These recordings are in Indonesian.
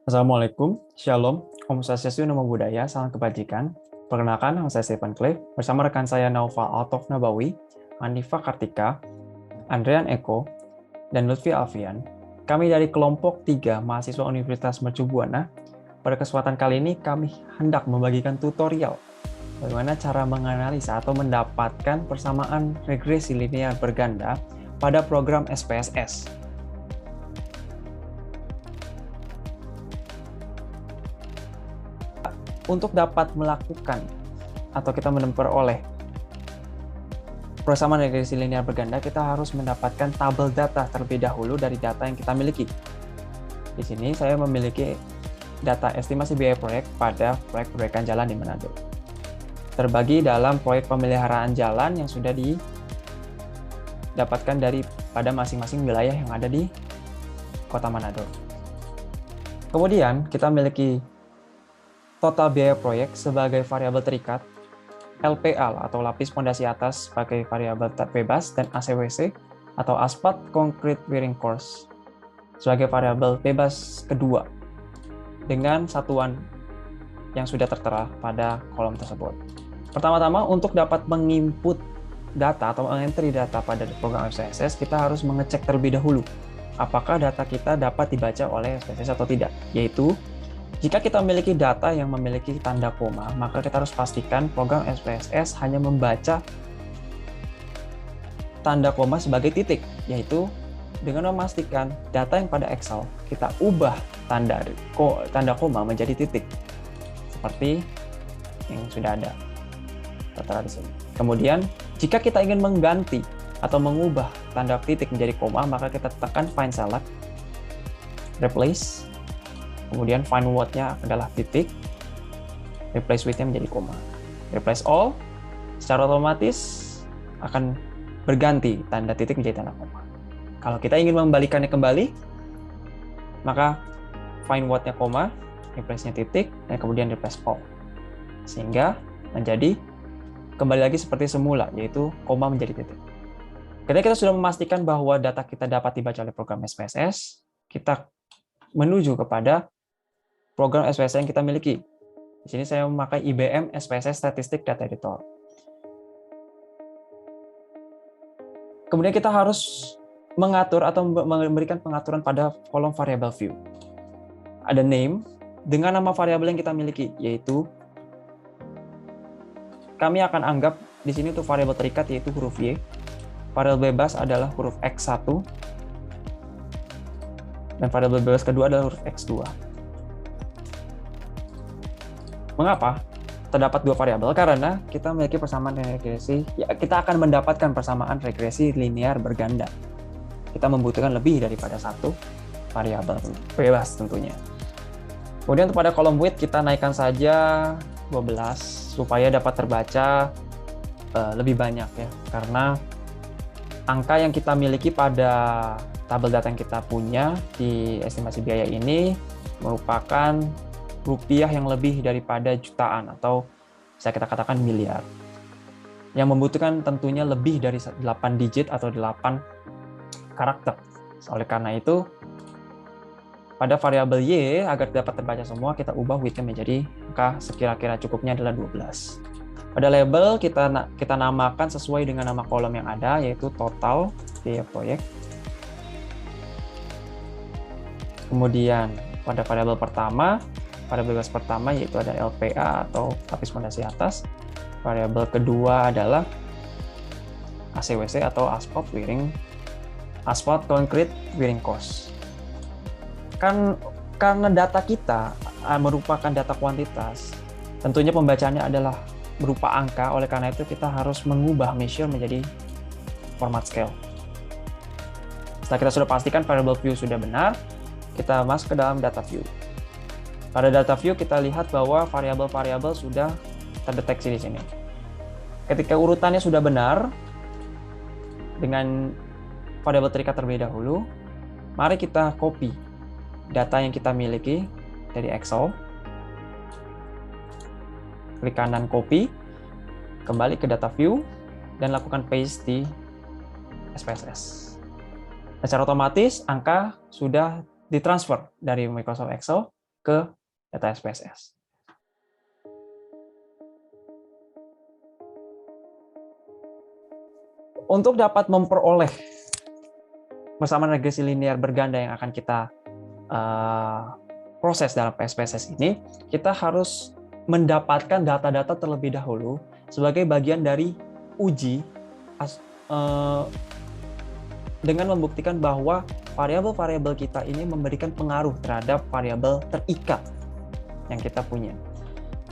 Assalamualaikum, Shalom, Om Swastiastu, Namo Buddhaya, Salam Kebajikan. Perkenalkan, nama saya Stephen Clay, bersama rekan saya Naufal Altaf Nabawi, Hanifah Kartika, Andrean Eko, dan Lutfi Alfian. Kami dari kelompok 3 mahasiswa Universitas Mercu Buana. Pada kesempatan kali ini kami hendak membagikan tutorial bagaimana cara menganalisa atau mendapatkan persamaan regresi linear berganda pada program SPSS. Untuk dapat melakukan atau kita memperoleh persamaan regresi linear berganda, kita harus mendapatkan tabel data terlebih dahulu dari data yang kita miliki. Di sini saya memiliki data estimasi biaya proyek pada proyek perbaikan jalan di Manado. Terbagi dalam proyek pemeliharaan jalan yang sudah didapatkan pada masing-masing wilayah yang ada di Kota Manado. Kemudian kita memiliki total biaya proyek sebagai variabel terikat, LPA atau lapis pondasi atas sebagai variabel bebas, dan ACWC atau Asphalt Concrete Wearing Course sebagai variabel bebas kedua dengan satuan yang sudah tertera pada kolom tersebut. Pertama-tama, untuk dapat menginput data atau mengentry data pada program SPSS, kita harus mengecek terlebih dahulu apakah data kita dapat dibaca oleh SPSS atau tidak, yaitu jika kita memiliki data yang memiliki tanda koma, maka kita harus pastikan program SPSS hanya membaca tanda koma sebagai titik, yaitu dengan memastikan data yang pada Excel kita ubah tanda koma menjadi titik, seperti yang sudah ada tertera di sini. Kemudian, jika kita ingin mengganti atau mengubah tanda titik menjadi koma, maka kita tekan Find Select, Replace, kemudian find word-nya adalah titik, replace with-nya menjadi koma. Replace all, secara otomatis akan berganti tanda titik menjadi tanda koma. Kalau kita ingin membalikannya kembali, maka find word-nya koma, replace-nya titik, dan kemudian replace all. Sehingga menjadi kembali lagi seperti semula, yaitu koma menjadi titik. Ketika kita sudah memastikan bahwa data kita dapat dibaca oleh program SPSS, kita menuju kepada program SPSS yang kita miliki. Di sini saya memakai IBM SPSS Statistic Data Editor. Kemudian kita harus mengatur atau memberikan pengaturan pada kolom variable view. Ada name dengan nama variabel yang kita miliki, yaitu kami akan anggap di sini untuk variabel terikat yaitu huruf Y. Variabel bebas adalah huruf X1 dan variabel bebas kedua adalah huruf X2. Mengapa terdapat dua variabel? Karena kita memiliki persamaan regresi, ya kita akan mendapatkan persamaan regresi linear berganda. Kita membutuhkan lebih daripada satu variabel bebas tentunya. Kemudian pada kolom width kita naikkan saja 12 supaya dapat terbaca lebih banyak ya. Karena angka yang kita miliki pada tabel data yang kita punya di estimasi biaya ini merupakan rupiah yang lebih daripada jutaan atau bisa kita katakan miliar, yang membutuhkan tentunya lebih dari 8 digit atau 8 karakter. Oleh karena itu, pada variabel Y agar dapat terbaca semua, kita ubah width-nya menjadi angka sekira-kira cukupnya adalah 12. Pada label kita namakan sesuai dengan nama kolom yang ada, yaitu total biaya proyek. Kemudian pada variabel pertama, variabel bebas pertama yaitu ada LPA atau lapis pondasi atas. Variabel kedua adalah ACWC atau Asphalt Concrete Wearing Course. Karena data kita merupakan data kuantitas, tentunya pembacaannya adalah berupa angka, oleh karena itu kita harus mengubah measure menjadi format scale. Setelah kita sudah pastikan variable view sudah benar, kita masuk ke dalam data view. Pada data view kita lihat bahwa variabel-variabel sudah terdeteksi di sini. Ketika urutannya sudah benar dengan variabel terikat terlebih dahulu, mari kita copy data yang kita miliki dari Excel. Klik kanan copy, kembali ke data view dan lakukan paste di SPSS. Secara otomatis angka sudah ditransfer dari Microsoft Excel ke data SPSS. Untuk dapat memperoleh persamaan regresi linear berganda yang akan kita proses dalam PSPSS ini, kita harus mendapatkan data-data terlebih dahulu sebagai bagian dari uji dengan membuktikan bahwa variabel-variabel kita ini memberikan pengaruh terhadap variabel terikat yang kita punya.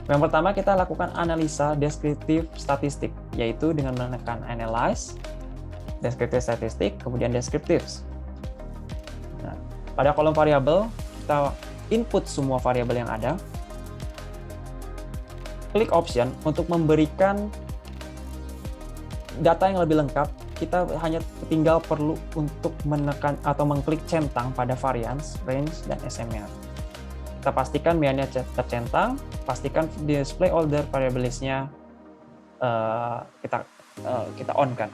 Yang pertama, kita lakukan analisa deskriptif statistik, yaitu dengan menekan analyze, deskriptif statistik, kemudian deskriptives. Nah, pada kolom variabel, kita input semua variabel yang ada, klik option untuk memberikan data yang lebih lengkap. Kita hanya tinggal perlu untuk menekan atau mengklik centang pada variance, range, dan SMR. Kita pastikan meannya tercentang, pastikan display order variable list-nya kita on-kan.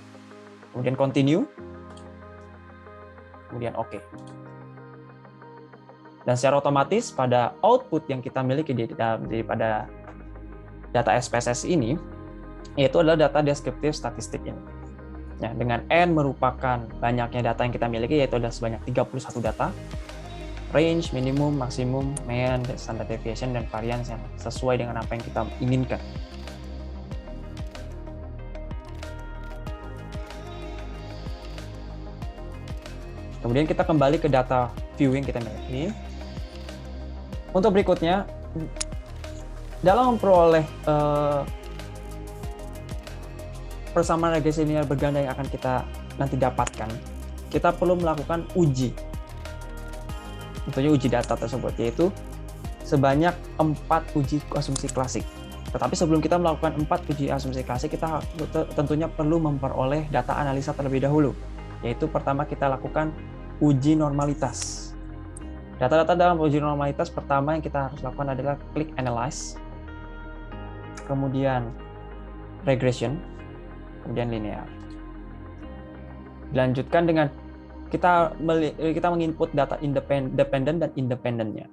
Kemudian continue, kemudian OK. Dan secara otomatis pada output yang kita miliki pada data SPSS ini, yaitu adalah data deskriptif statistik ini. Ya, dengan N merupakan banyaknya data yang kita miliki, yaitu ada sebanyak 31 data, range, minimum, maksimum, mean, standard deviation, dan variance yang sesuai dengan apa yang kita inginkan. Kemudian kita kembali ke data view yang kita miliki. Untuk berikutnya, dalam memperoleh persamaan regresi linear berganda yang akan kita nanti dapatkan, kita perlu melakukan uji. Tentunya uji data tersebut, yaitu sebanyak 4 uji asumsi klasik. Tetapi sebelum kita melakukan 4 uji asumsi klasik, kita tentunya perlu memperoleh data analisa terlebih dahulu. Yaitu pertama kita lakukan uji normalitas. Data-data dalam uji normalitas pertama yang kita harus lakukan adalah klik analyze, kemudian regression, kemudian linear. Dilanjutkan dengan kita menginput data dependent dan independennya.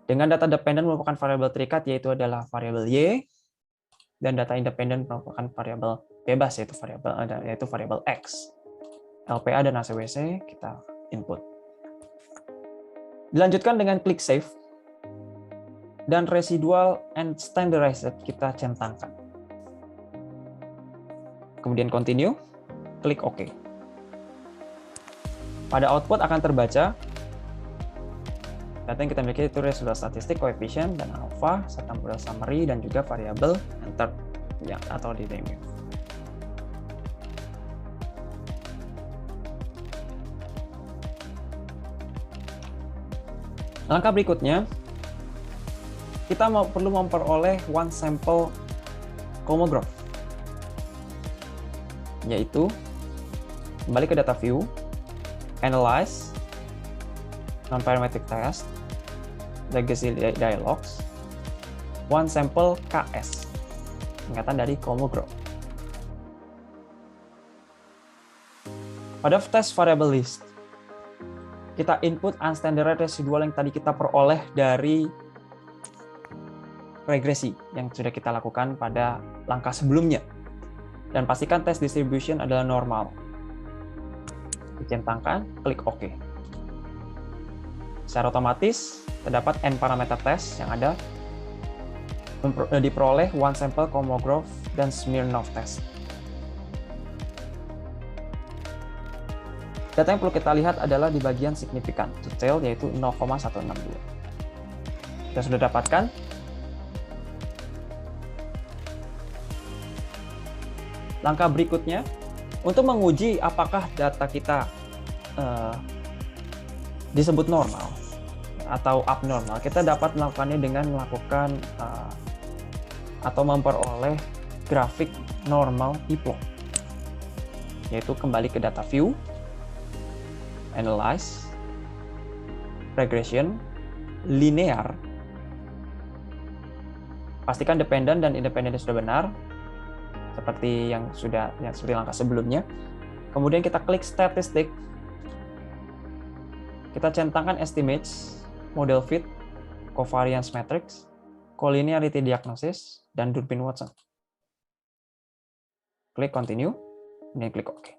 Dengan data dependent merupakan variabel terikat, yaitu adalah variabel Y, dan data independent merupakan variabel bebas, yaitu variabel X. LPA dan ACWC kita input. Dilanjutkan dengan klik save, dan residual and standardized kita centangkan. Kemudian continue, klik OK. Pada output akan terbaca data yang kita miliki, itu residual statistik, coefficient, dan alpha, serta model summary, dan juga variabel entered atau di remove. Langkah berikutnya, kita perlu memperoleh one sample homograph, yaitu kembali ke data view, analyze, non-parametric test, legacy dialogs, one sample KS, singkatan dari homograph. Pada test variable list, kita input unstandardized residual yang tadi kita peroleh dari regresi yang sudah kita lakukan pada langkah sebelumnya. Dan pastikan test distribution adalah normal. Dicentangkan, klik OK. Secara otomatis, terdapat N parameter test yang ada diperoleh one sample homograph dan Smirnov test. Data yang perlu kita lihat adalah di bagian signifikan, detail, yaitu 0,162. Kita sudah dapatkan. Langkah berikutnya, untuk menguji apakah data kita disebut normal atau abnormal, kita dapat melakukannya dengan melakukan atau memperoleh grafik normal t-plot, yaitu kembali ke data view, analyze, regression, linear. Pastikan dependent dan independent sudah benar, seperti yang seperti langkah sebelumnya. Kemudian kita klik statistik, kita centangkan estimates, model fit, covariance matrix, collinearity diagnosis, dan Durbin-Watson. Klik continue, dan klik OK.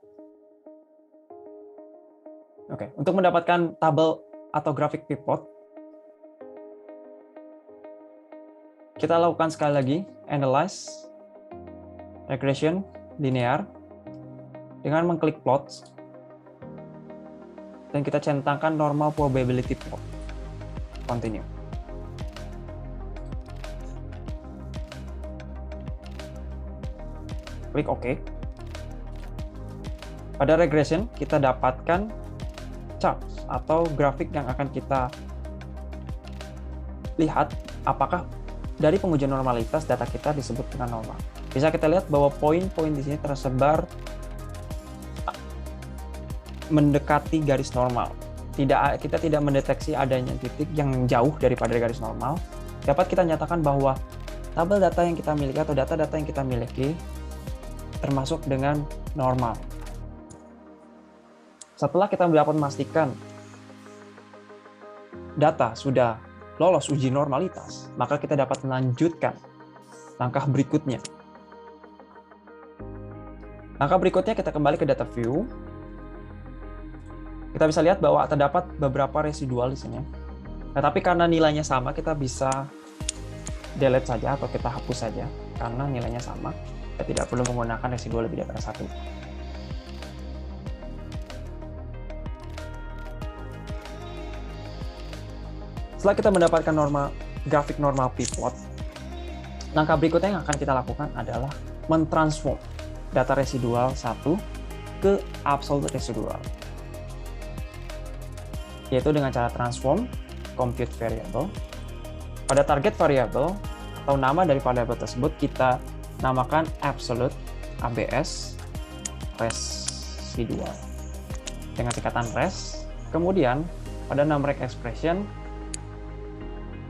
Oke, untuk mendapatkan tabel atau grafik pivot, kita lakukan sekali lagi analyze, regression, linear, dengan mengklik plots, dan kita centangkan normal probability plot. Continue. Klik OK. Pada regression, kita dapatkan chart atau grafik yang akan kita lihat apakah dari pengujian normalitas data kita disebut dengan normal. Bisa kita lihat bahwa poin-poin di sini tersebar mendekati garis normal. Kita tidak mendeteksi adanya titik yang jauh daripada garis normal. Dapat kita nyatakan bahwa tabel data yang kita miliki atau data-data yang kita miliki termasuk dengan normal. Setelah kita dapat memastikan data sudah lolos uji normalitas, maka kita dapat melanjutkan langkah berikutnya. Langkah berikutnya kita kembali ke data view. Kita bisa lihat bahwa terdapat beberapa residual di sini. Nah, tapi karena nilainya sama, kita bisa delete saja atau kita hapus saja karena nilainya sama. Kita tidak perlu menggunakan residual lebih daripada satu. Setelah kita mendapatkan grafik normal pivot, langkah berikutnya yang akan kita lakukan adalah mentransform data residual 1 ke absolute residual, yaitu dengan cara transform compute variable. Pada target variable atau nama dari variable tersebut kita namakan absolute ABS residual dengan singkatan res. Kemudian pada numeric expression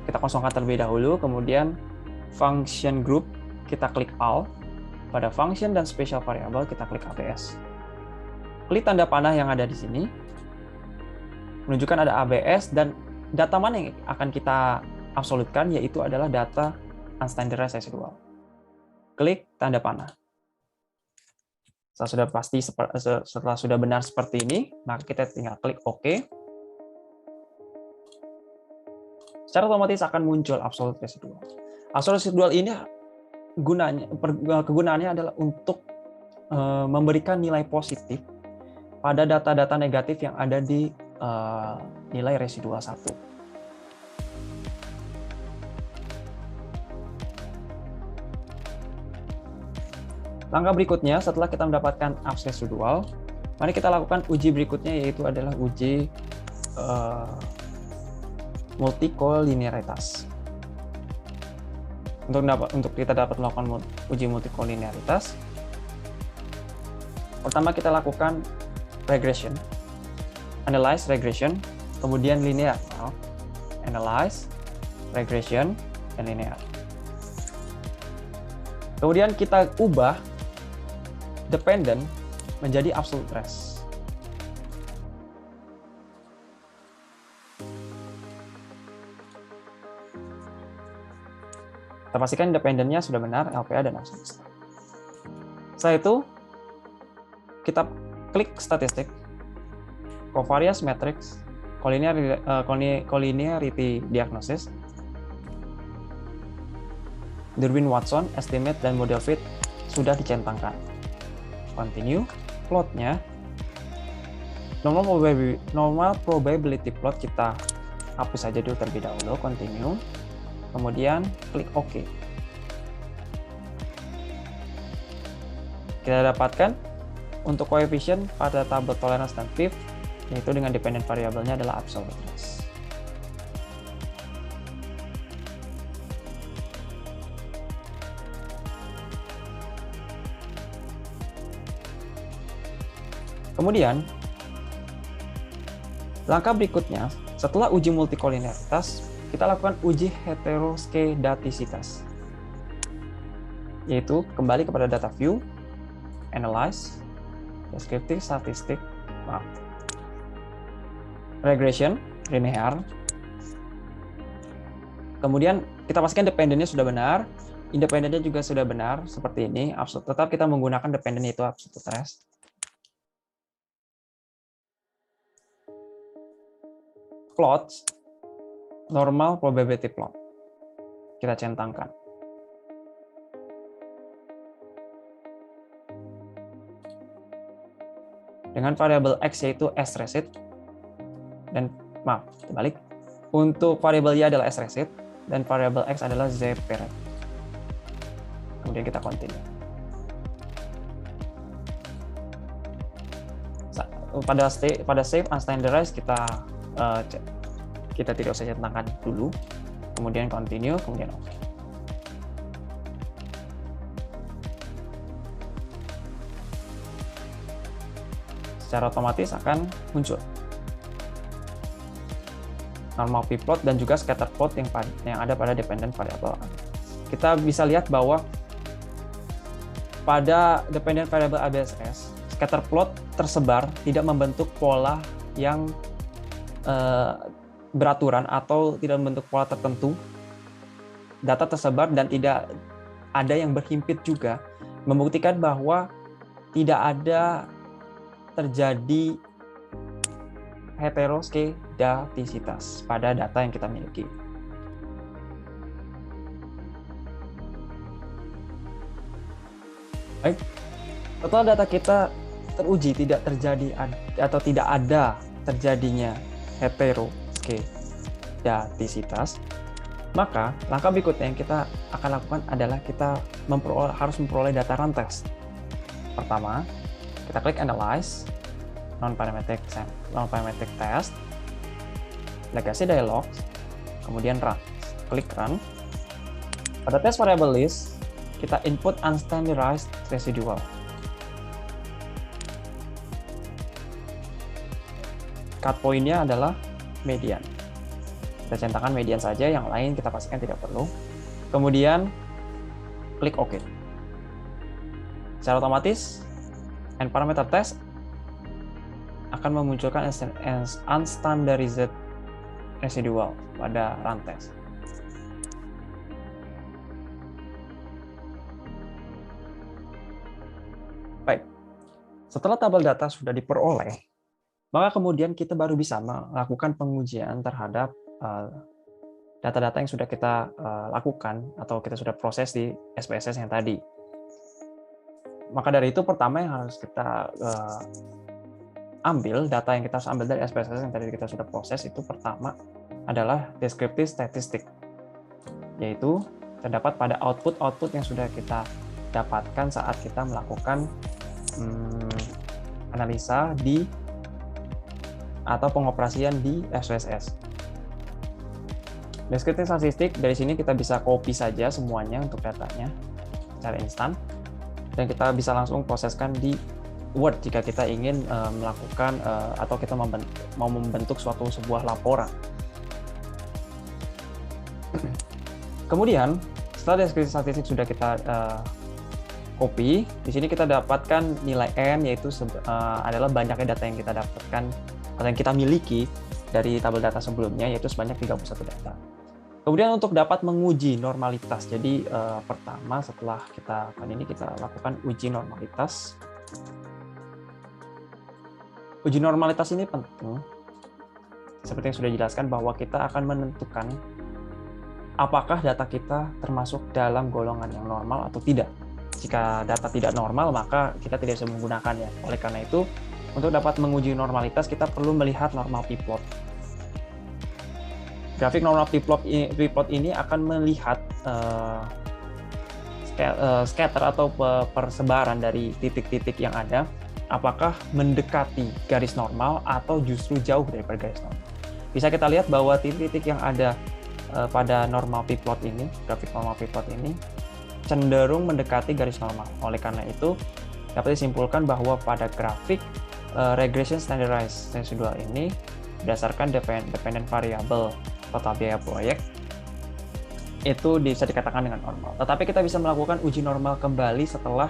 kita kosongkan terlebih dahulu, kemudian function group kita klik all, pada function dan special variable kita klik ABS. Klik tanda panah yang ada di sini menunjukkan ada ABS dan data mana yang akan kita absolutkan, yaitu adalah data unstandardized residual. Klik tanda panah. Setelah sudah benar seperti ini, maka kita tinggal klik OK. Secara otomatis akan muncul absolute residual. Absolute residual ini kegunaannya adalah untuk memberikan nilai positif pada data-data negatif yang ada di nilai residual 1. Langkah berikutnya, setelah kita mendapatkan absolute residual, mari kita lakukan uji berikutnya, yaitu adalah uji multikolinearitas. Untuk kita dapat melakukan uji multikolinearitas, pertama kita lakukan regression, analyze regression, kemudian linear. Analyze, regression, dan linear. Kemudian kita ubah dependent menjadi absolute res. Kita pastikan independennya sudah benar, LPA dan absolute. Setelah itu, kita klik statistik, covariance matrix, collinearity diagnosis, Durbin-Watson, estimate, dan model fit sudah dicentangkan. Continue, plotnya, normal probability plot kita hapus saja dulu terlebih dahulu, continue, kemudian klik OK. Kita dapatkan untuk koefisien pada tabel tolerance dan PIV, yaitu dengan dependent variabelnya adalah absolute res. Kemudian, langkah berikutnya, setelah uji multikolinearitas, kita lakukan uji heteroskedastisitas, yaitu kembali kepada data view, analyze, descriptive statistic, regression, linear, Kemudian kita pastikan dependennya sudah benar, independennya juga sudah benar, seperti ini. Tetap kita menggunakan dependen yaitu absolute test. Plot, normal probability plot. Kita centangkan. Dengan variabel X yaitu S-resid, dan maaf, terbalik. Untuk variabel Y adalah S-resid, dan variabel X adalah Z-parent. Kemudian kita continue. Pada save unstandardized kita tidak usah centangkan dulu, kemudian continue, kemudian OK. Secara otomatis akan muncul normal p-plot dan juga scatter plot yang ada pada dependent variable. Kita bisa lihat bahwa pada dependent variable ABSS, scatter plot tersebar tidak membentuk pola yang beraturan atau tidak membentuk pola tertentu. Data tersebar dan tidak ada yang berhimpit juga, membuktikan bahwa tidak ada terjadi heteroskedastisitas pada data yang kita miliki. Baik, setelah data kita teruji tidak terjadi atau tidak ada terjadinya heteroskedastisitas, maka langkah berikutnya yang kita akan lakukan adalah kita harus memperoleh data rantes. Pertama, kita klik Analyze, Non-Parametric Test, Legacy Dialog, kemudian Run. Klik Run. Pada test variable list, kita input unstandardized residual. Cut point-nya adalah median. Kita centangkan median saja, yang lain kita pastikan tidak perlu. Kemudian, klik OK. Secara otomatis, and parameter test akan memunculkan unstandardized residual pada run test. Baik, setelah tabel data sudah diperoleh, maka kemudian kita baru bisa melakukan pengujian terhadap data-data yang sudah kita lakukan atau kita sudah proses di SPSS yang tadi. Maka dari itu pertama yang harus kita ambil, data yang kita harus ambil dari SPSS yang tadi kita sudah proses itu pertama adalah descriptive statistic, yaitu terdapat pada output yang sudah kita dapatkan saat kita melakukan analisa atau pengoperasian di SPSS. Descriptive statistic dari sini kita bisa copy saja semuanya untuk datanya secara instan. Dan kita bisa langsung proseskan di Word jika kita ingin melakukan atau kita mau membentuk sebuah laporan. Kemudian setelah deskripsi statistik sudah kita copy, di sini kita dapatkan nilai N, yaitu adalah banyaknya data yang kita dapatkan atau yang kita miliki dari tabel data sebelumnya, yaitu sebanyak 31 data. Kemudian untuk dapat menguji normalitas, jadi pertama setelah kita lakukan uji normalitas. Uji normalitas ini penting, seperti yang sudah dijelaskan bahwa kita akan menentukan apakah data kita termasuk dalam golongan yang normal atau tidak. Jika data tidak normal, maka kita tidak bisa menggunakannya. Oleh karena itu, untuk dapat menguji normalitas, kita perlu melihat normal p-plot. Grafik normal p-plot ini akan melihat scatter atau persebaran dari titik-titik yang ada, apakah mendekati garis normal atau justru jauh dari garis normal. Bisa kita lihat bahwa titik-titik yang ada pada normal p-plot ini, grafik normal p-plot ini cenderung mendekati garis normal. Oleh karena itu, dapat disimpulkan bahwa pada grafik regression standardized residual ini berdasarkan dependent variable total biaya proyek itu bisa dikatakan dengan normal. Tetapi kita bisa melakukan uji normal kembali setelah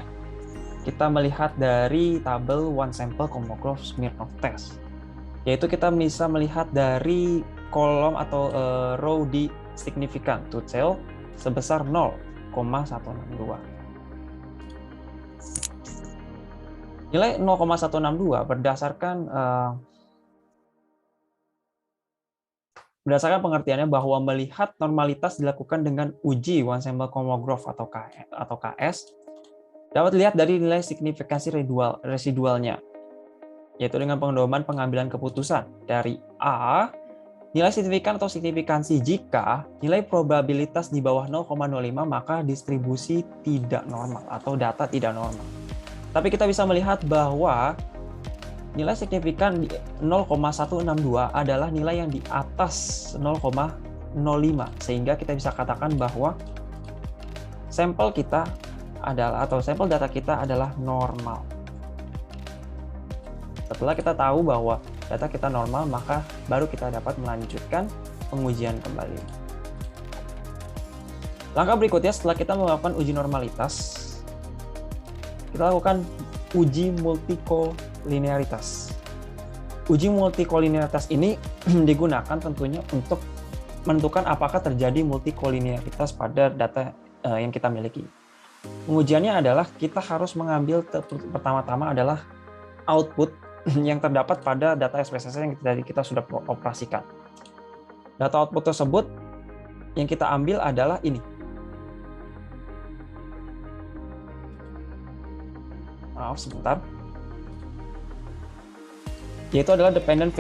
kita melihat dari tabel one sample Kolmogorov-Smirnov test, yaitu kita bisa melihat dari kolom atau row di signifikan to tail sebesar 0,162. Nilai 0,162 berdasarkan pengertiannya bahwa melihat normalitas dilakukan dengan uji one sample homograph atau KS dapat dilihat dari nilai signifikansi residualnya, yaitu dengan pedoman pengambilan keputusan dari A, nilai signifikan atau signifikansi jika nilai probabilitas di bawah 0,05 maka distribusi tidak normal atau data tidak normal. Tapi kita bisa melihat bahwa nilai signifikan di 0,162 adalah nilai yang di atas 0,05, sehingga kita bisa katakan bahwa sampel kita adalah atau sampel data kita adalah normal. Setelah kita tahu bahwa data kita normal, maka baru kita dapat melanjutkan pengujian kembali. Langkah berikutnya setelah kita melakukan uji normalitas, kita lakukan uji multikolinearitas. Uji multikolinearitas ini digunakan tentunya untuk menentukan apakah terjadi multikolinearitas pada data yang kita miliki. Pengujiannya adalah kita harus mengambil pertama-tama adalah output yang terdapat pada data SPSS yang kita sudah operasikan. Data output tersebut yang kita ambil adalah ini. Maaf sebentar. Yaitu adalah dependent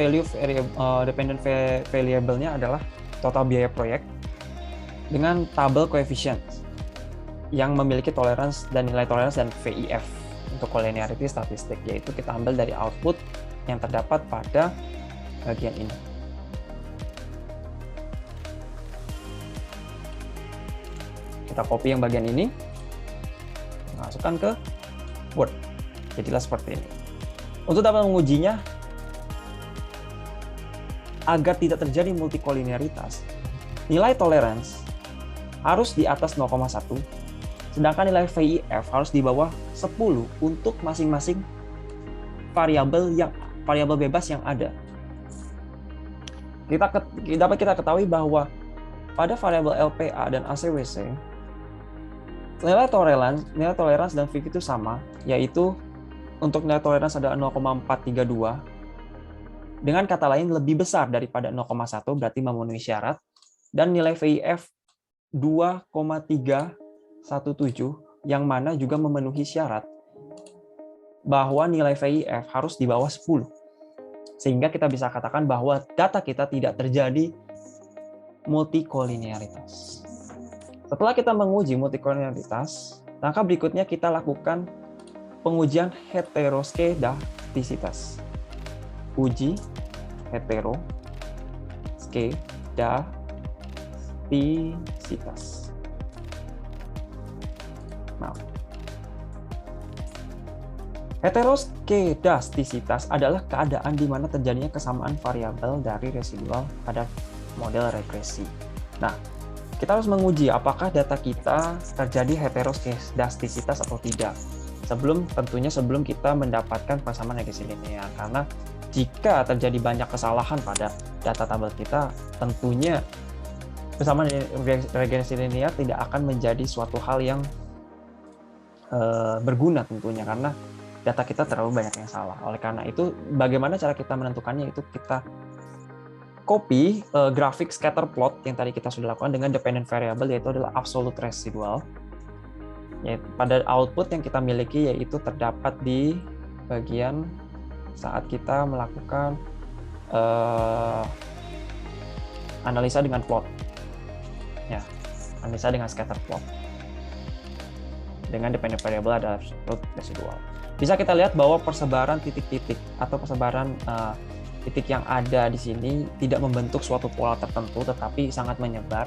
variable-nya adalah total biaya proyek dengan tabel coefficient yang memiliki tolerance dan nilai tolerance dan VIF untuk collinearity statistik, yaitu kita ambil dari output yang terdapat pada bagian ini. Kita copy yang bagian ini, masukkan ke Word. Jadilah seperti ini. Untuk dapat mengujinya, agar tidak terjadi multikolinearitas, nilai tolerance harus di atas 0,1, sedangkan nilai VIF harus di bawah 10 untuk masing-masing variabel bebas yang ada. Dapat kita ketahui bahwa pada variabel LPA dan ACWC, nilai tolerance dan VIF itu sama, yaitu untuk nilai tolerance adalah 0,432, dengan kata lain lebih besar daripada 0,1, berarti memenuhi syarat, dan nilai VIF 2,317 yang mana juga memenuhi syarat bahwa nilai VIF harus di bawah 10. Sehingga kita bisa katakan bahwa data kita tidak terjadi multikolinearitas. Setelah kita menguji multikolinearitas, langkah berikutnya kita lakukan pengujian heteroskedastisitas. Uji heteroskedastisitas. Maaf. Heteroskedastisitas adalah keadaan di mana terjadinya kesamaan variabel dari residual pada model regresi. Nah, kita harus menguji apakah data kita terjadi heteroskedastisitas atau tidak. Sebelum kita mendapatkan persamaan regresi linear, karena jika terjadi banyak kesalahan pada data tabel kita, tentunya persamaan regresi linear tidak akan menjadi suatu hal yang berguna tentunya, karena data kita terlalu banyak yang salah. Oleh karena itu, bagaimana cara kita menentukannya, itu kita copy grafik scatter plot yang tadi kita sudah lakukan dengan dependent variable, yaitu adalah absolute residual. Yaitu pada output yang kita miliki, yaitu terdapat di bagian saat kita melakukan analisa dengan plot, ya, analisa dengan scatter plot dengan dependent variable adalah absolute residual. Bisa kita lihat bahwa persebaran titik-titik atau persebaran titik yang ada di sini tidak membentuk suatu pola tertentu, tetapi sangat menyebar,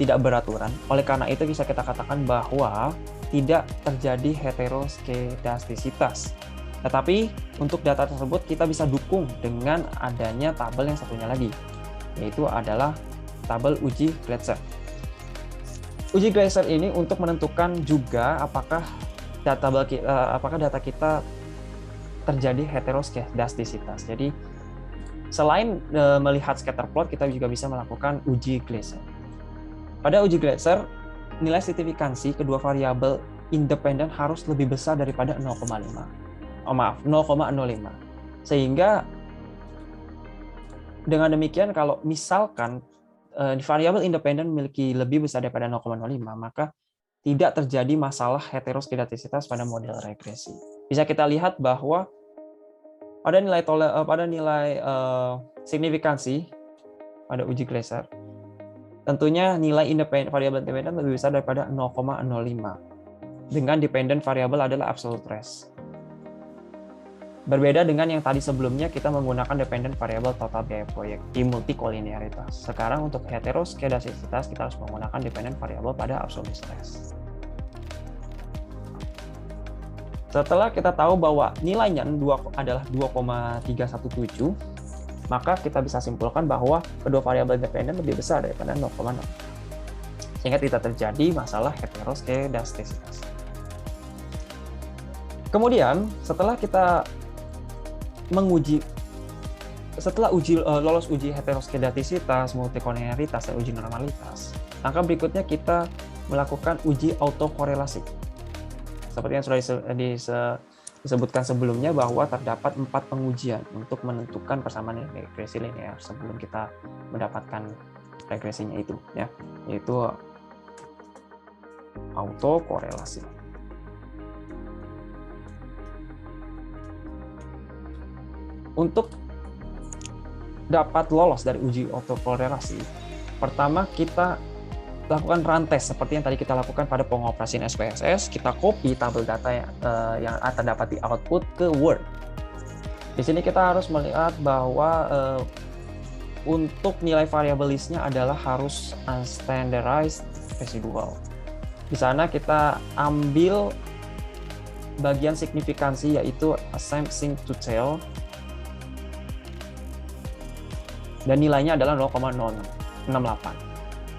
tidak beraturan. Oleh karena itu bisa kita katakan bahwa tidak terjadi heteroskedastisitas. Tetapi untuk data tersebut kita bisa dukung dengan adanya tabel yang satunya lagi, yaitu adalah tabel uji Gleitzer. Uji Gleitzer ini untuk menentukan juga apakah data kita terjadi heteroskedastisitas. Jadi Selain melihat scatter plot, kita juga bisa melakukan uji Glaser. Pada uji Glaser, nilai signifikansi kedua variabel independen harus lebih besar daripada 0,05. 0,05. Sehingga dengan demikian, kalau misalkan variabel independen memiliki lebih besar daripada 0,05, maka tidak terjadi masalah heteroskedastisitas pada model regresi. Bisa kita lihat bahwa pada nilai signifikansi pada uji Glaser, tentunya nilai variabel independen lebih besar daripada 0,05. Dengan dependent variabel adalah absolute rest. Berbeda dengan yang tadi sebelumnya, kita menggunakan dependent variabel total biaya proyek di multikolinearitas. Sekarang untuk heteroskedastisitas, kita harus menggunakan dependent variabel pada absolute rest. Setelah kita tahu bahwa nilainya adalah 2,317, maka kita bisa simpulkan bahwa kedua variabel independen lebih besar daripada 0,0. Sehingga tidak terjadi masalah heteroskedastisitas. Kemudian, setelah kita lolos uji heteroskedastisitas, multikolinearitas, dan uji normalitas, langkah berikutnya kita melakukan uji autokorelasi. Seperti yang sudah disebutkan sebelumnya, bahwa terdapat 4 pengujian untuk menentukan persamaan regresi linear sebelum kita mendapatkan regresinya itu, ya, yaitu autokorelasi. Untuk dapat lolos dari uji autokorelasi, pertama kita lakukan run test seperti yang tadi kita lakukan pada pengoperasian SPSS. Kita copy tabel data yang terdapat di output ke Word. Di sini kita harus melihat bahwa untuk nilai variabel listnya adalah harus unstandardized residual. Di sana kita ambil bagian signifikansi, yaitu assign sync to tail, dan nilainya adalah 0,068.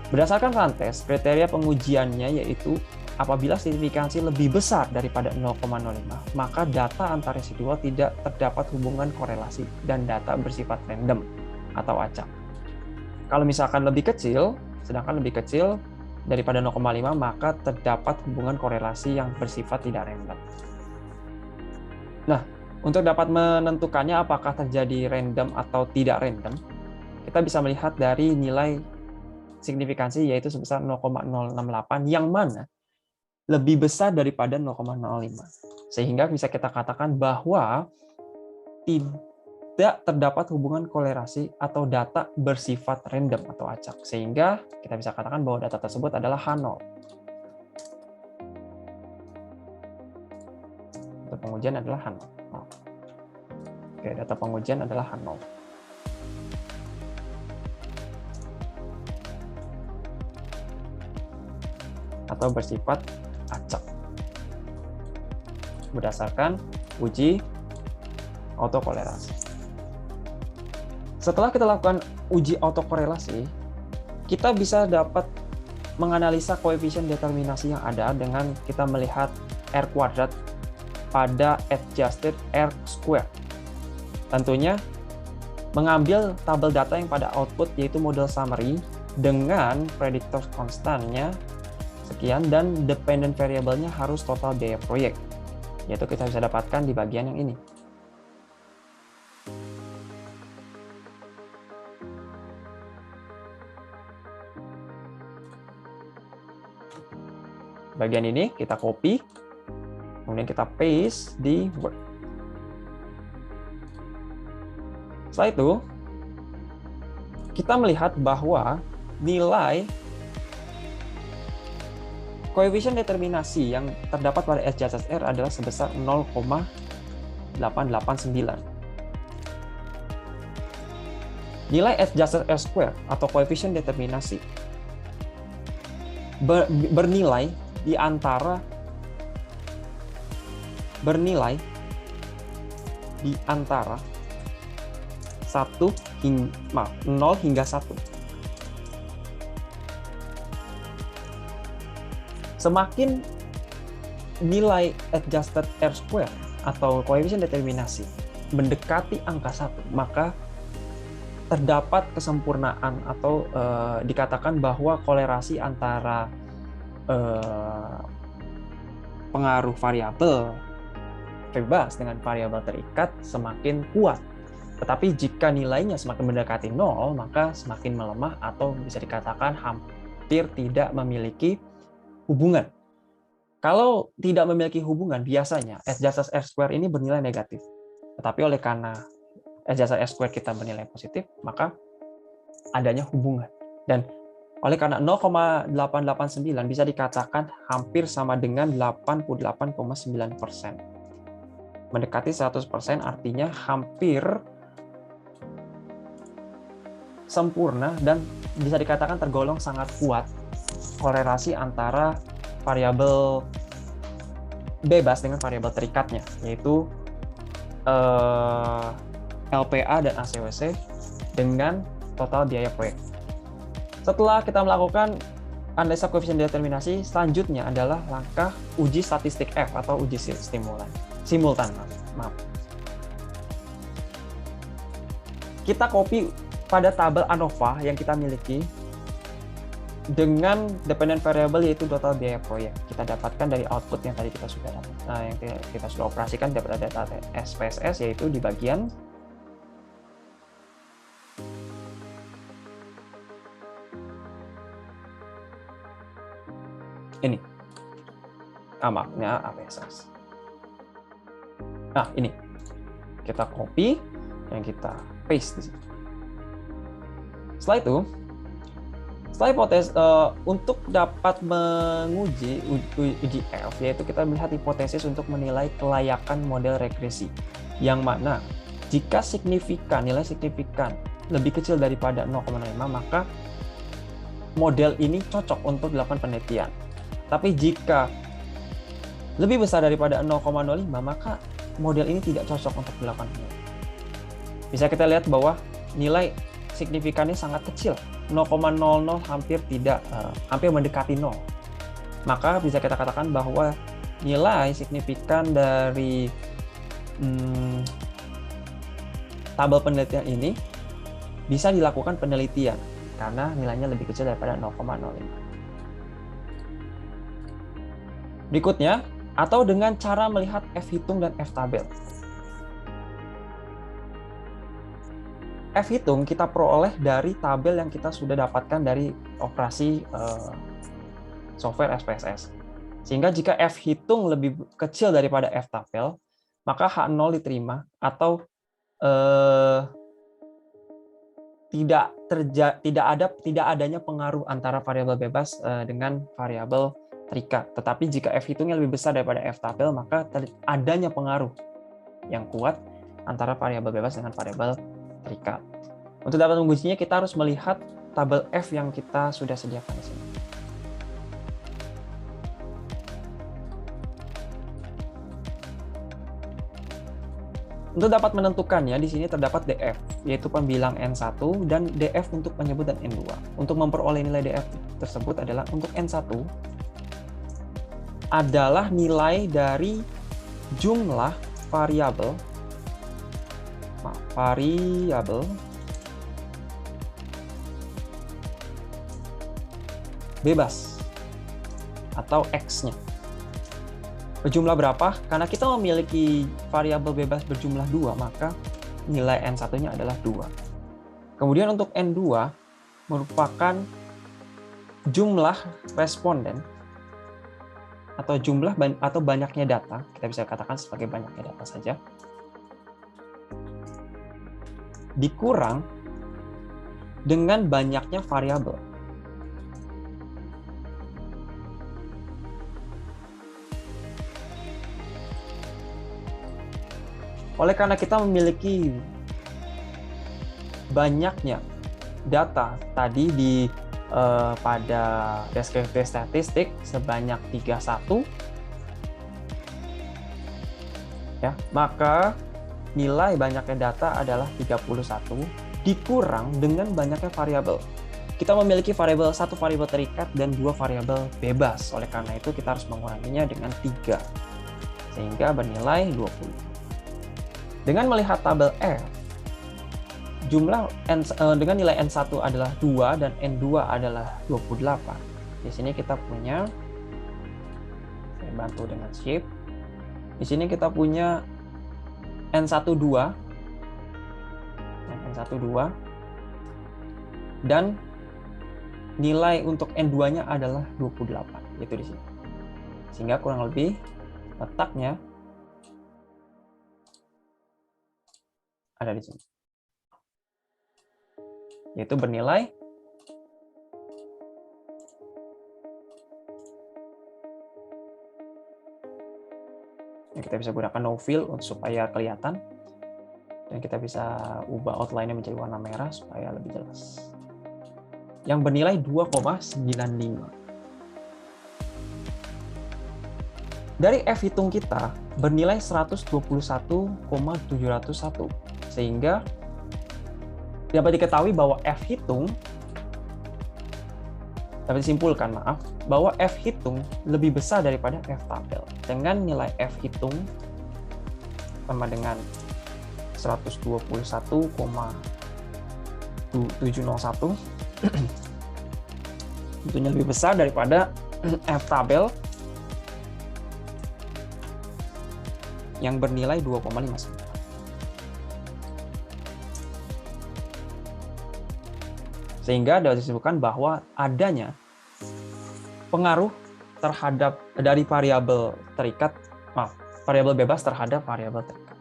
Berdasarkan run test, kriteria pengujiannya yaitu apabila signifikansi lebih besar daripada 0,05, maka data antar residual tidak terdapat hubungan korelasi dan data bersifat random atau acak. Kalau misalkan lebih kecil, sedangkan lebih kecil daripada 0,5, maka terdapat hubungan korelasi yang bersifat tidak random. Nah, untuk dapat menentukannya apakah terjadi random atau tidak random, kita bisa melihat dari nilai signifikansi, yaitu sebesar 0,068, yang mana lebih besar daripada 0,05. Sehingga bisa kita katakan bahwa tidak terdapat hubungan korelasi atau data bersifat random atau acak. Sehingga kita bisa katakan bahwa data tersebut adalah H0. Data pengujian adalah H0. Oke, data pengujian adalah H0. Atau bersifat acak berdasarkan uji autokorelasi. Setelah kita lakukan uji autokorelasi, kita bisa dapat menganalisa koefisien determinasi yang ada dengan kita melihat R kuadrat pada adjusted R square. Tentunya mengambil tabel data yang pada output, yaitu model summary dengan predictor konstannya sekian, dan dependent variabelnya harus total biaya proyek, yaitu kita bisa dapatkan di bagian yang ini. Bagian ini kita copy, kemudian kita paste di Word. Setelah itu, kita melihat bahwa nilai koefisien determinasi yang terdapat pada SJSR adalah sebesar 0,889. Nilai SJSR square atau koefisien determinasi bernilai di antara 0 hingga 1. Semakin nilai adjusted R square atau koefisien determinasi mendekati angka 1, maka terdapat kesempurnaan atau dikatakan bahwa kolerasi antara pengaruh variabel bebas dengan variabel terikat semakin kuat. Tetapi jika nilainya semakin mendekati 0, maka semakin melemah atau bisa dikatakan hampir tidak memiliki hubungan. Kalau tidak memiliki hubungan, biasanya S jas R² ini bernilai negatif. Tetapi oleh karena S jas R² kita bernilai positif, maka adanya hubungan. Dan oleh karena 0,889 bisa dikatakan hampir sama dengan 88,9%. Mendekati 100% artinya hampir sempurna dan bisa dikatakan tergolong sangat kuat kolerasi antara variabel bebas dengan variabel terikatnya, yaitu LPA dan ACWC dengan total biaya proyek. Setelah kita melakukan analisa koefisien determinasi, selanjutnya adalah langkah uji statistik F atau uji simultan. Kita copy pada tabel ANOVA yang kita miliki dengan dependent variable yaitu total biaya proyek. Kita dapatkan dari output yang tadi kita sudah dapat. Nah, yang kita sudah operasikan daripada data SPSS yaitu di bagian ini. Maafnya APSS. Nah, ini. Kita copy dan kita paste di sini. Setelah itu, untuk dapat menguji uji F, yaitu kita melihat hipotesis untuk menilai kelayakan model regresi, yang mana jika nilai signifikan lebih kecil daripada 0,5, maka model ini cocok untuk dilakukan penelitian. Tapi jika lebih besar daripada 0,05, maka model ini tidak cocok untuk dilakukan penelitian. Bisa kita lihat bahwa nilai signifikannya sangat kecil, 0,00 hampir mendekati 0. Maka bisa kita katakan bahwa nilai signifikan dari tabel penelitian ini bisa dilakukan penelitian karena nilainya lebih kecil daripada 0,05. Berikutnya, atau dengan cara melihat F hitung dan F tabel. F hitung kita peroleh dari tabel yang kita sudah dapatkan dari operasi software SPSS. Sehingga jika F hitung lebih kecil daripada F tabel, maka H0 diterima atau tidak adanya pengaruh antara variabel bebas dengan variabel terikat. Tetapi jika F hitungnya lebih besar daripada F tabel, maka adanya pengaruh yang kuat antara variabel bebas dengan variabel terikat. Untuk dapat mengujinya, kita harus melihat tabel F yang kita sudah sediakan di sini. Untuk dapat menentukannya, di sini terdapat DF, yaitu pembilang N1, dan DF untuk penyebut dan N2. Untuk memperoleh nilai DF tersebut adalah untuk N1 adalah nilai dari jumlah variabel bebas atau X-nya. Berjumlah berapa? Karena kita memiliki variabel bebas berjumlah 2, maka nilai N1-nya adalah 2. Kemudian untuk N2 merupakan jumlah responden atau banyaknya data, kita bisa katakan sebagai banyaknya data saja, dikurang dengan banyaknya variabel. Oleh karena kita memiliki banyaknya data tadi pada deskripsi statistik sebanyak 31, ya, maka nilai banyaknya data adalah 31 dikurang dengan banyaknya variabel. Kita memiliki satu variabel terikat dan 2 variabel bebas. Oleh karena itu kita harus menguranginya dengan 3 sehingga bernilai 20. Dengan melihat tabel F, jumlah dengan nilai N1 adalah 2 dan N2 adalah 28. Di sini kita punya, saya bantu dengan shift. Di sini kita punya N12 dan nilai untuk N2-nya adalah 28, itu di sini. Sehingga kurang lebih letaknya ada di sini. Yaitu bernilai kita bisa gunakan no fill supaya kelihatan, dan kita bisa ubah outline-nya menjadi warna merah supaya lebih jelas. Yang bernilai 2,95. Dari F hitung kita bernilai 121,701, sehingga dapat diketahui bahwa F hitung dapat disimpulkan, bahwa F hitung lebih besar daripada F tabel, dengan nilai F hitung sama dengan 121,701 tentunya lebih besar daripada F tabel yang bernilai 2,59. Sehingga dapat disebutkan bahwa adanya pengaruh terhadap dari variabel terikat, variabel bebas terhadap variabel terikat.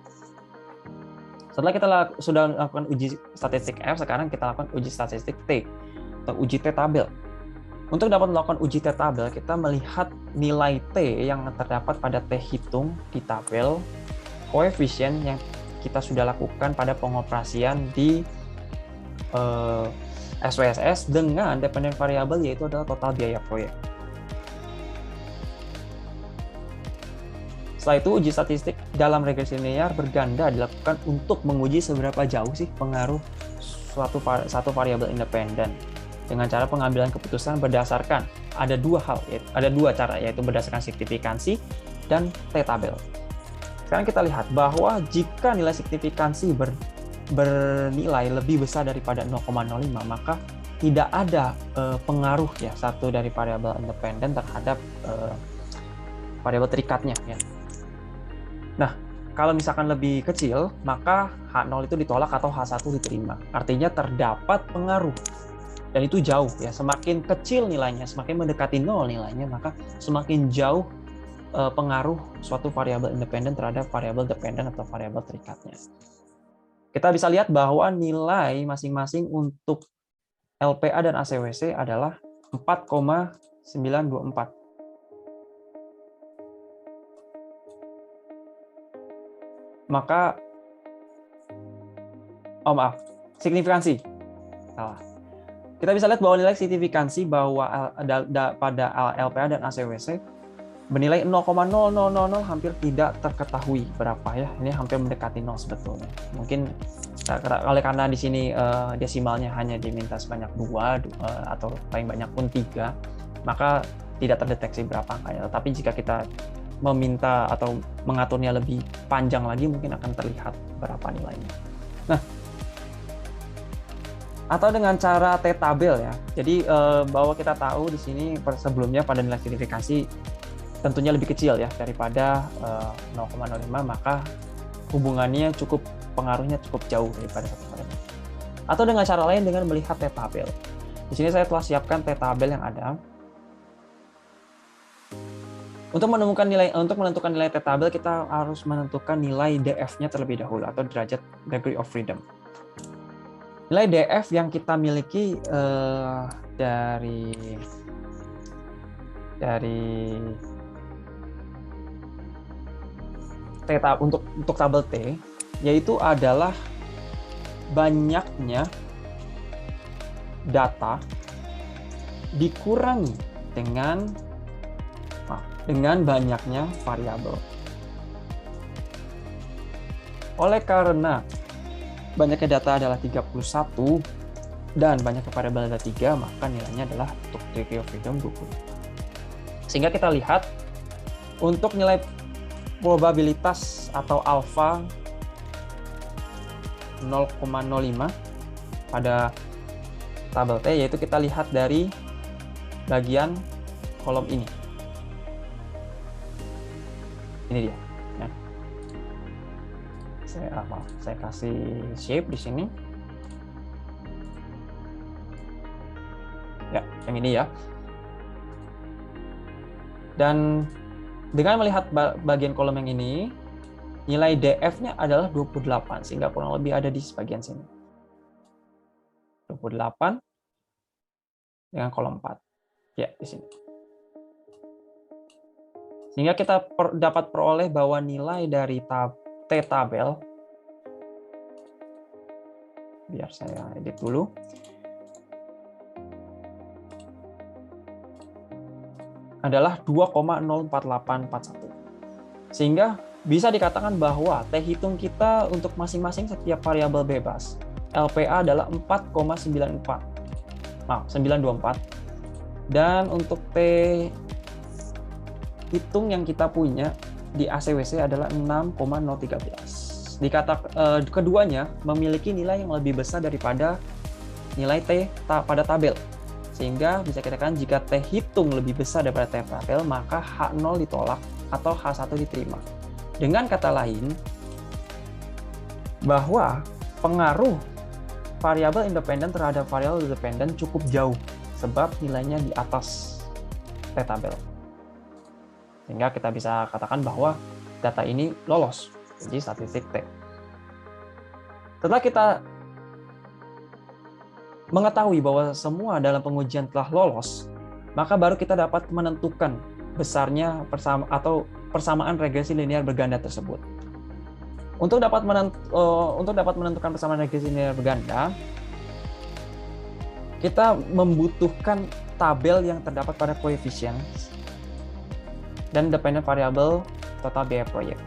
Setelah kita sudah lakukan uji statistik F, sekarang kita lakukan uji statistik T atau uji T tabel. Untuk dapat melakukan uji T tabel, kita melihat nilai T yang terdapat pada T hitung di tabel, koefisien yang kita sudah lakukan pada pengoperasian di SPSS dengan dependent variable, yaitu adalah total biaya proyek. Setelah itu, uji statistik dalam regresi linear berganda dilakukan untuk menguji seberapa jauh sih pengaruh satu variabel independen dengan cara pengambilan keputusan berdasarkan ada dua cara, yaitu berdasarkan signifikansi dan T-tabel. Sekarang kita lihat bahwa jika nilai signifikansi bernilai lebih besar daripada 0,05, maka tidak ada pengaruh ya satu dari variabel independen terhadap variabel terikatnya ya. Nah, kalau misalkan lebih kecil, maka H0 itu ditolak atau H1 diterima. Artinya terdapat pengaruh. Dan itu jauh ya. Semakin kecil nilainya, semakin mendekati 0 nilainya, maka semakin jauh pengaruh suatu variabel independen terhadap variabel dependen atau variabel terikatnya. Kita bisa lihat bahwa nilai masing-masing untuk LPA dan ACWC adalah 4,924. Maka, signifikansi. Salah. Kita bisa lihat bahwa nilai signifikansi bahwa pada LPA dan ACWC bernilai 0,0000 hampir tidak terketahui berapa ya. Ini hampir mendekati 0 sebetulnya. Mungkin karena di sini desimalnya hanya diminta sebanyak 2 atau paling banyak pun 3, maka tidak terdeteksi berapa angkanya. Tetapi jika kita meminta atau mengaturnya lebih panjang lagi, mungkin akan terlihat berapa nilainya. Nah, atau dengan cara T-tabel ya. Jadi bahwa kita tahu di sini sebelumnya pada nilai signifikansi tentunya lebih kecil ya daripada 0,05, maka hubungannya pengaruhnya cukup jauh daripada satu variabel. Atau dengan cara lain dengan melihat T-tabel. Di sini saya telah siapkan T-tabel yang ada. Untuk menentukan nilai T-tabel, kita harus menentukan nilai DF-nya terlebih dahulu atau derajat degree of freedom. Nilai DF yang kita miliki dari untuk tabel T, yaitu adalah banyaknya data dikurangi dengan banyaknya variabel. Oleh karena banyaknya data adalah 31 dan banyaknya variabel ada 3, maka nilainya adalah untuk degree of freedom 20. Sehingga kita lihat untuk nilai probabilitas atau alfa 0,05 pada tabel T, yaitu kita lihat dari bagian kolom ini. Ini dia. Ya. Saya kasih shape di sini. Ya, yang ini ya. Dan dengan melihat bagian kolom yang ini, nilai DF-nya adalah 28, sehingga kurang lebih ada di bagian sini. 28 dengan kolom 4. Ya, di sini. Sehingga kita dapat peroleh bahwa nilai dari T tabel, biar saya edit dulu, adalah 2,04841. Sehingga bisa dikatakan bahwa T hitung kita untuk masing-masing setiap variabel bebas LPA adalah 924. Dan untuk T hitung yang kita punya di ACWC adalah 6,013. Keduanya memiliki nilai yang lebih besar daripada nilai T pada tabel. Sehingga bisa kita katakan jika T hitung lebih besar daripada T tabel, maka H0 ditolak atau H1 diterima. Dengan kata lain, bahwa pengaruh variabel independen terhadap variabel dependen cukup jauh, sebab nilainya di atas T tabel. Sehingga kita bisa katakan bahwa data ini lolos uji statistik T. Setelah kita mengetahui bahwa semua dalam pengujian telah lolos, maka baru kita dapat menentukan besarnya persamaan regresi linear berganda tersebut. Untuk dapat menentukan persamaan regresi linear berganda, kita membutuhkan tabel yang terdapat pada koefisien dan dependent variable total biaya proyek.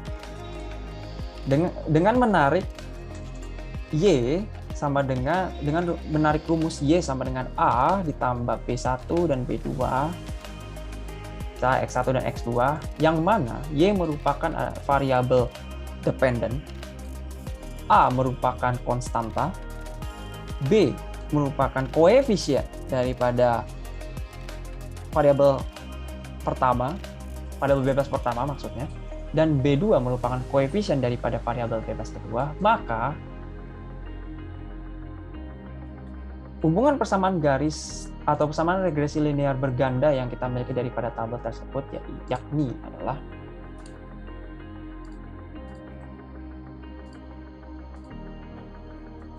Dengan menarik Y sama dengan menarik rumus Y sama dengan A ditambah B1 dan B2, X1 dan X2, yang mana Y merupakan variabel dependent, A merupakan konstanta, B merupakan koefisien daripada variabel pertama, variabel bebas pertama maksudnya, dan B2 merupakan koefisien daripada variabel bebas kedua, maka hubungan persamaan garis atau persamaan regresi linear berganda yang kita miliki daripada tabel tersebut yakni adalah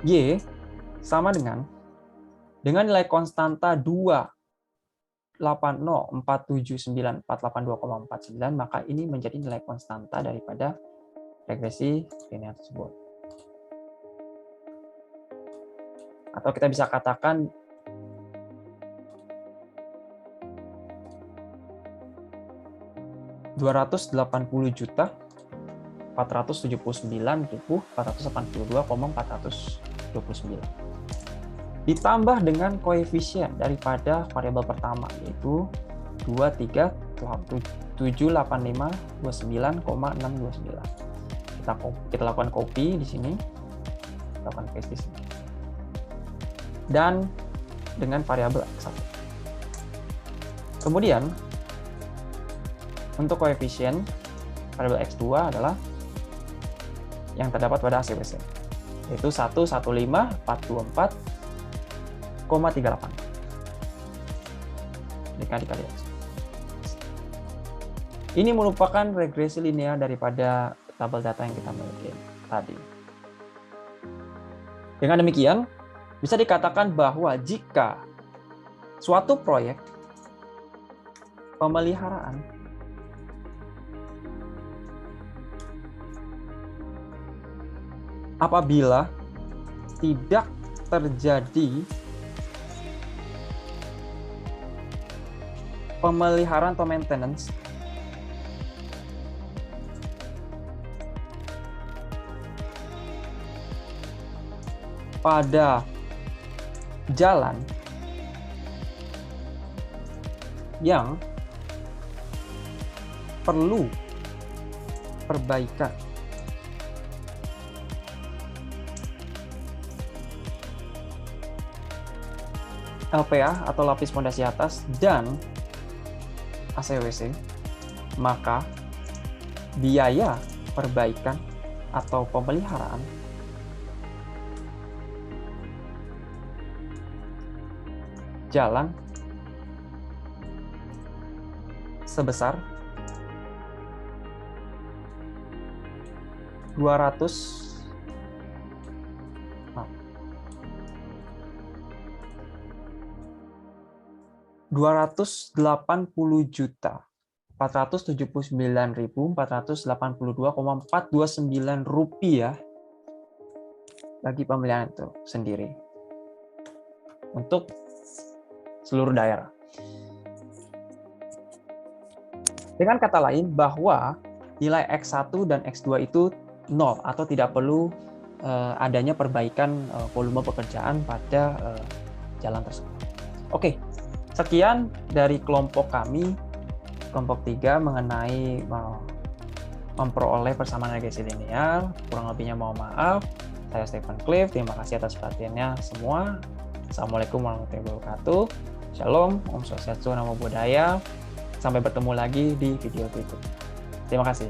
Y sama dengan nilai konstanta 2,80,479,482,49, maka ini menjadi nilai konstanta daripada regresi linear tersebut. Atau kita bisa katakan $289.479.482,429 ditambah dengan koefisien daripada variabel pertama, yaitu 2,378,529,629. Kita lakukan copy di sini, lakukan paste di sini, dan dengan variabel X1. Kemudian untuk koefisien variabel X2 adalah yang terdapat pada ACWC, yaitu 115,424,38 dikali X. Ini merupakan regresi linear daripada tabel data yang kita miliki tadi. Dengan demikian, bisa dikatakan bahwa jika suatu proyek pemeliharaan apabila tidak terjadi pemeliharaan atau maintenance pada jalan yang perlu perbaikan, LPA atau lapis pondasi atas dan ACWC, maka biaya perbaikan atau pemeliharaan jalan sebesar 280 juta 479.482,429 rupiah bagi pemeliharaan itu sendiri untuk seluruh daerah. Dengan kata lain, bahwa nilai X1 dan X2 itu 0 atau tidak perlu adanya perbaikan volume pekerjaan pada jalan tersebut. Oke, sekian dari kelompok kami, kelompok 3 mengenai memperoleh persamaan energi linear. Kurang lebihnya mohon maaf. Saya Stephen Cliff, terima kasih atas perhatiannya semua. Assalamualaikum warahmatullahi wabarakatuh. Shalom, Om Swastiastu, Namo Buddhaya. Sampai bertemu lagi di video berikutnya. Terima kasih.